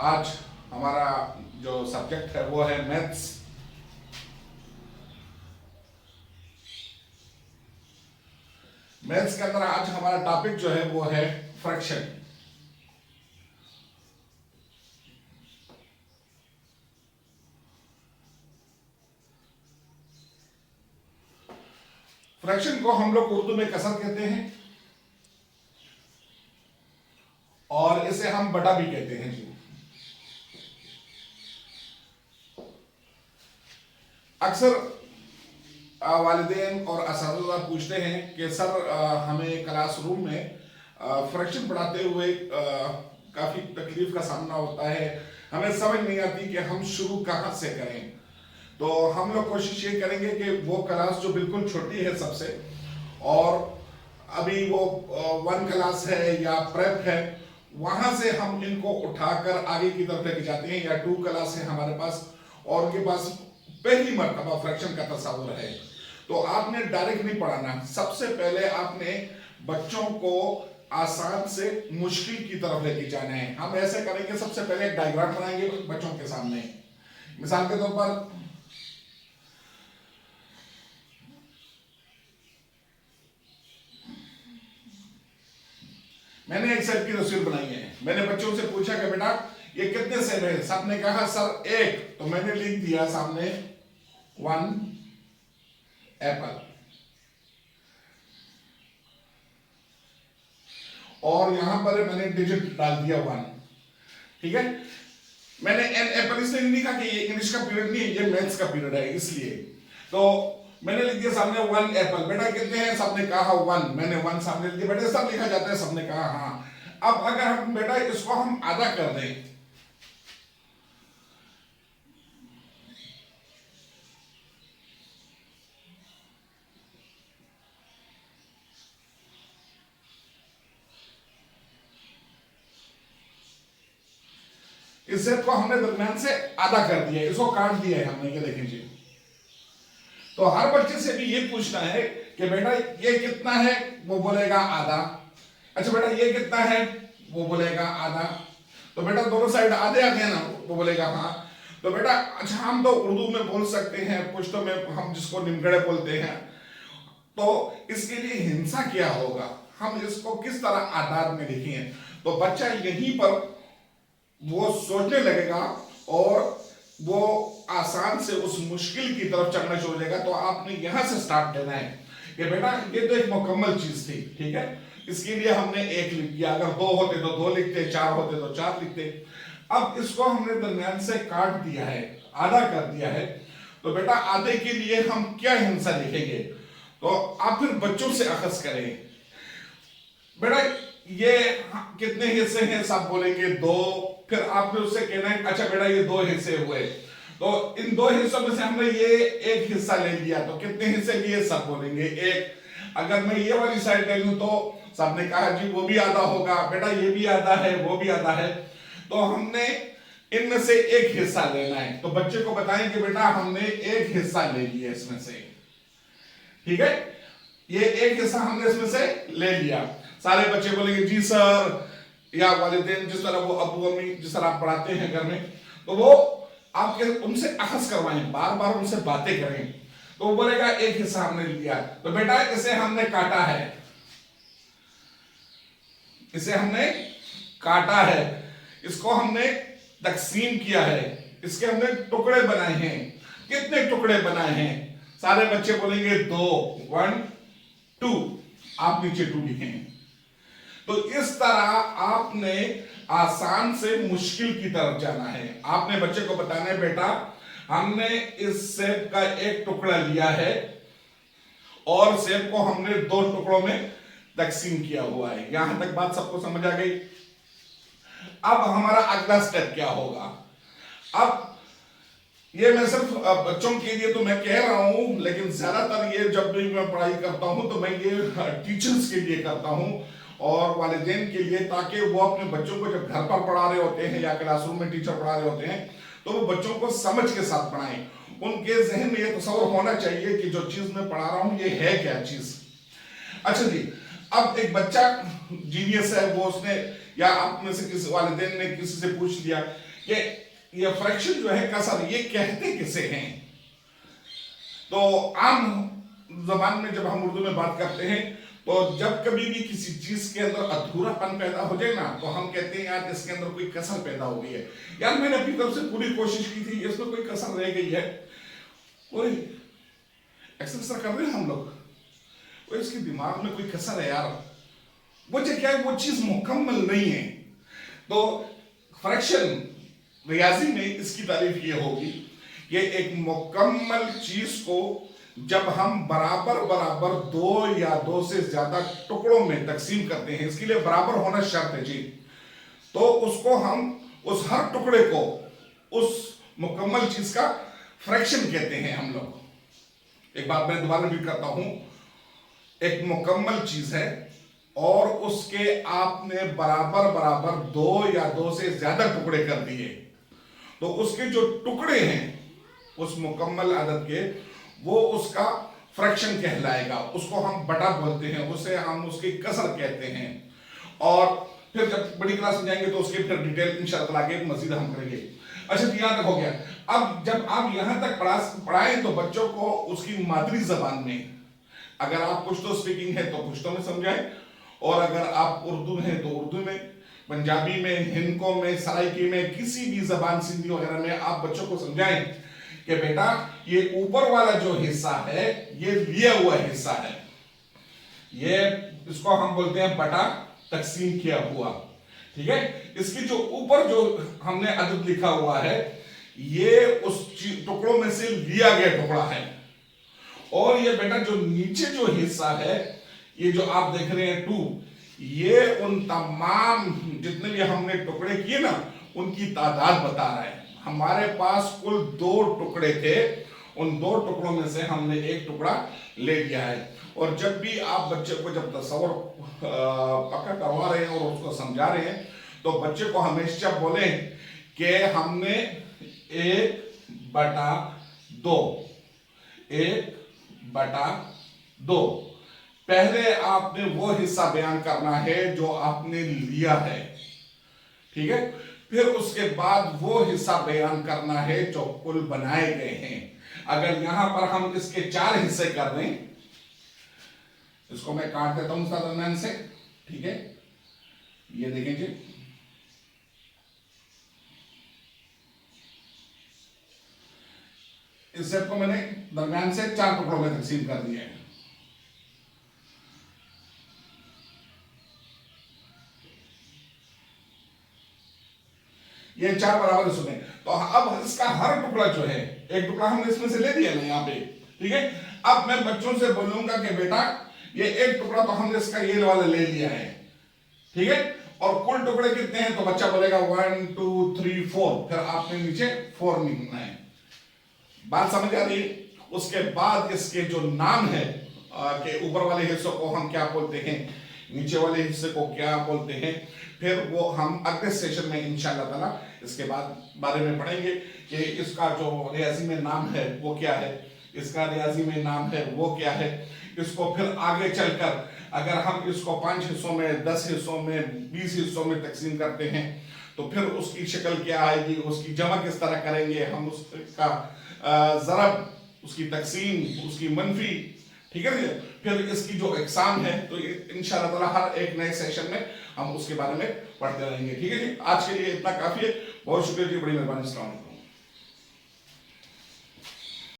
आज हमारा जो सब्जेक्ट है वो है मैथ्स। मैथ्स के अंदर आज हमारा टॉपिक जो है वो है फ्रैक्शन। फ्रैक्शन को हम लोग उर्दू में कसर कहते हैं और इसे हम बटा भी कहते हैं जी। अक्सर वालिदैन और असातिज़ा पूछते हैं कि सर हमें क्लासरूम में फ्रैक्शन पढ़ाते हुए काफ़ी तकलीफ का सामना होता है, हमें समझ नहीं आती कि हम शुरू कहाँ से करें। तो हम लोग कोशिश ये करेंगे कि वो क्लास जो बिल्कुल छोटी है सबसे, और अभी वो 1 क्लास है या प्रेप है, वहाँ से हम इनको उठाकर आगे की तरफ लेके जाते हैं, या 2 क्लास है हमारे पास और उनके पास पहली मर्तबा फ्रैक्शन का तस्वुर है। तो आपने डायरेक्ट नहीं पढ़ाना, सबसे पहले आपने बच्चों को आसान से मुश्किल की तरफ लेके जाना है। हम ऐसे करेंगे, सबसे पहले एक डायग्राम बनाएंगे बच्चों के सामने। मिसाल के तौर पर मैंने एक सेब की तस्वीर बनाई है। मैंने बच्चों से पूछा कि बेटा ये कितने सेब है? सबने कहा सर 1। तो मैंने लिख दिया सामने 1 एप्पल, और यहां पर मैंने डिजिट डाल दिया 1। ठीक है, मैंने एन एप्पल इसलिए नहीं लिखा कि ये इंग्लिश का पीरियड नहीं है, ये मैथ्स का पीरियड है, इसलिए। तो मैंने लिख दिया सामने 1 एप्पल। बेटा कितने हैं? सबने कहा 1। मैंने 1 सामने लिख दिया। बेटा सब लिखा जाता है? सबने कहा हाँ। अब अगर हम बेटा इसको हम आधा कर दें, इस सेट को हमने दरमियान से आधा कर दिया, इसको काट दिया है हमने, ये देखें जी। तो हर बच्चे से भी ये पूछना है कि बेटा ये कितना है? वो बोलेगा आधा। अच्छा बेटा ये कितना है? वो बोलेगा आधा। तो बेटा दोनों साइड आधे आधे हैं ना? वो बोलेगा हाँ। तो बेटा अच्छा हम तो उर्दू में बोल सकते हैं, पुश्तो में हम जिसको निमगड़े बोलते हैं, तो इसके लिए हिंसा क्या होगा, हम इसको किस तरह आधार में लिखेंगे? तो बच्चा यहीं पर वो सोचने लगेगा और वो आसान से उस मुश्किल की तरफ चलना शुरू हो जाएगा। तो आपने यहां से स्टार्ट देना है कि बेटा ये तो एक मुकम्मल चीज थी, ठीक है, इसके लिए हमने 1 लिख दिया, अगर 2 होते तो 2 लिखते, 4 होते तो 4 लिखते। अब इसको हमने दरमियान से काट दिया है, आधा कर दिया है। तो बेटा आधे के लिए हम क्या हिंसा लिखेंगे? तो आप फिर बच्चों से अखज़ करें, बेटा ये कितने हिस्से हैं? सब बोलेंगे 2। फिर आपने उससे कहना है अच्छा बेटा ये 2 हिस्से हुए, तो इन 2 हिस्सों में से हमने ये 1 हिस्सा ले लिया, तो कितने हिस्से लिए? सब बोलेंगे 1। अगर मैं ये वाली साइड ले लूं तो सबने कहा जी वो भी आधा होगा, बेटा ये भी आधा है, वो भी आधा है। तो हमने इनमें से 1 हिस्सा लेना है। तो बच्चे को बताएं कि बेटा हमने 1 हिस्सा ले लिया इसमें से, ठीक है, ये 1 हिस्सा हमने इसमें से ले लिया। सारे बच्चे बोलेंगे जी सर, या वालिदैन जिस तरह वो अबू अम्मी जिस तरह आप पढ़ाते हैं घर में, तो वो आपके उनसे अखज़ करवाएं, बार बार उनसे बातें करें। तो वो बोलेगा 1 हिस्सा हमने लिया। तो बेटा इसे हमने काटा है, इसे हमने काटा है, इसको हमने तकसीम किया है, इसके हमने टुकड़े बनाए हैं। कितने टुकड़े बनाए हैं? सारे बच्चे बोलेंगे 2, 1, 2। आप नीचे 2 लिखें। तो इस तरह आपने आसान से मुश्किल की तरफ जाना है। आपने बच्चे को बताना है बेटा हमने इस सेब का 1 टुकड़ा लिया है और सेब को हमने 2 टुकड़ों में तकसीम किया हुआ है। यहां तक बात सबको समझ आ गई? अब हमारा अगला स्टेप क्या होगा? अब ये मैं सिर्फ बच्चों के लिए तो मैं कह रहा हूं, लेकिन ज्यादातर ये जब भी मैं पढ़ाई करता हूं तो मैं ये टीचर्स के लिए करता हूं और वालिदैन के लिए, ताकि वो अपने बच्चों को जब घर पर पढ़ा रहे होते हैं या क्लासरूम में टीचर पढ़ा रहे होते हैं तो वो बच्चों को समझ के साथ पढ़ाएं। उनके जहन में ये तस्वर होना चाहिए कि जो चीज मैं पढ़ा रहा हूं ये है क्या चीज। अच्छा जी, अब एक बच्चा जीनियस है, वो उसने या आप में से किसी वालिदैन ने किसी से पूछ लिया کہ یہ فریکشن جو ہے کسر یہ کہتے کسے ہیں. تو عام زبان میں جب ہم اردو میں بات کرتے ہیں تو جب کبھی بھی کسی چیز کے اندر ادھورا پن پیدا ہو جائے نا تو ہم کہتے ہیں یار اس کے اندر کوئی کسر پیدا ہو گئی ہے. یار میں نے اپنی طرف سے پوری کوشش کی تھی, اس میں کوئی کسر رہ گئی ہے, کوئی ایکسرسائز کر رہے ہیں ہم لوگ, کوئی اس کے دماغ میں کوئی کسر ہے یار, وجہ کیا ہے وہ چیز مکمل نہیں ہے. تو فریکشن ریاضی میں اس کی تعریف یہ ہوگی کہ ایک مکمل چیز کو جب ہم برابر برابر دو یا دو سے زیادہ ٹکڑوں میں تقسیم کرتے ہیں, اس کے لیے برابر ہونا شرط ہے جی, تو اس کو ہم اس ہر ٹکڑے کو اس مکمل چیز کا فریکشن کہتے ہیں ہم لوگ. ایک بات میں دوبارہ ریپیٹ کرتا ہوں, ایک مکمل چیز ہے اور اس کے آپ نے برابر برابر دو یا دو سے زیادہ ٹکڑے کر دیے, تو اس کے جو ٹکڑے ہیں اس مکمل عدد کے وہ اس کا فریکشن کہلائے گا, اس کو ہم بٹا بولتے ہیں, اسے ہم اس کی کسر کہتے ہیں. اور پھر جب بڑی کلاس میں جائیں گے تو اس کی پھر ڈیٹیل انشاءاللہ آگے مزید ہم کریں گے. اچھا یہاں تک ہو گیا. اب جب آپ یہاں تک پڑھائیں تو بچوں کو اس کی مادری زبان میں, اگر آپ پشتو اسپیکنگ ہے تو پشتو میں سمجھائیں, اور اگر آپ اردو ہیں تو اردو میں, پنجابی میں, ہندکو میں, سرائکی میں, کسی بھی زبان سندھی وغیرہ میں آپ بچوں کو سمجھائیں کہ بیٹا یہ اوپر والا جو حصہ ہے یہ لیا ہوا حصہ ہے, یہ اس کو ہم بولتے ہیں بٹا تقسیم کیا ہوا, ٹھیک ہے. اس کی جو اوپر جو ہم نے عدد لکھا ہوا ہے یہ اس ٹکڑوں میں سے لیا گیا ٹکڑا ہے, اور یہ بیٹا جو نیچے جو حصہ ہے یہ جو آپ دیکھ رہے ہیں 2, یہ ان تمام جتنے بھی ہم نے ٹکڑے کیے نا ان کی تعداد بتا رہا ہے. ہمارے پاس کل 2 ٹکڑے تھے, ان 2 ٹکڑوں میں سے ہم نے ایک ٹکڑا لے لیا ہے. اور جب بھی آپ بچے کو جب تصور پکا کروا رہے ہیں اور اس کو سمجھا رہے ہیں تو بچے کو ہمیشہ بولیں کہ ہم نے 1/2 1/2 پہلے آپ نے وہ حصہ بیان کرنا ہے جو آپ نے لیا ہے, ٹھیک ہے. پھر اس کے بعد وہ حصہ بیان کرنا ہے جو کل بنائے گئے ہیں. اگر یہاں پر ہم اس کے 4 حصے کر دیں, اس کو میں کاٹ دیتا ہوں اس درمیان سے, ٹھیک ہے. یہ دیکھیں جی, اس سیٹ کو میں نے درمیان سے 4 ٹکڑوں میں تقسیم کر دیا ہے. یہ 4 برابر حصوں میں. تو اب اس کا ہر ٹکڑا جو ہے, ایک ٹکڑا ہم نے اس میں سے لے دیا نا یہاں پہ, ٹھیک ہے. اب میں بچوں سے بولوں گا کہ بیٹا یہ ایک ٹکڑا تو ہم نے اس کا یہ والا لے لیا ہے, ٹھیک ہے, اور کل ٹکڑے کتنے ہیں تو بچہ بولے گا 1 2 3 4, پھر آپ نے نیچے 4 لکھنا ہے. بات سمجھ آ رہی ہے. اس کے بعد اس کے جو نام ہے کہ اوپر والے حصوں کو ہم کیا بولتے ہیں, نیچے والے حصے کو کیا بولتے ہیں, پھر وہ ہم اگلے سیشن میں انشاءاللہ تعالی اس کے بعد بارے میں پڑھیں گے کہ اس کا جو ریاضی میں نام ہے وہ کیا ہے, اس کا ریاضی میں نام ہے وہ کیا ہے. اس کو پھر آگے چل کر اگر ہم اس کو 5 حصوں میں, 10 حصوں میں, 20 حصوں میں تقسیم کرتے ہیں تو پھر اس کی شکل کیا آئے گی, اس کی جمع کس طرح کریں گے ہم, اس کا ضرب, اس کی تقسیم, اس کی منفی, ٹھیک ہے. پھر اس کی جو اقسام ہے تو انشاءاللہ تعالی ہر ایک نئے سیشن میں ہم اس کے بارے میں پڑھتے رہیں گے, ٹھیک ہے جی. آج کے لیے اتنا کافی ہے. بہت شکریہ جی, بڑی مہربانی. السلام علیکم.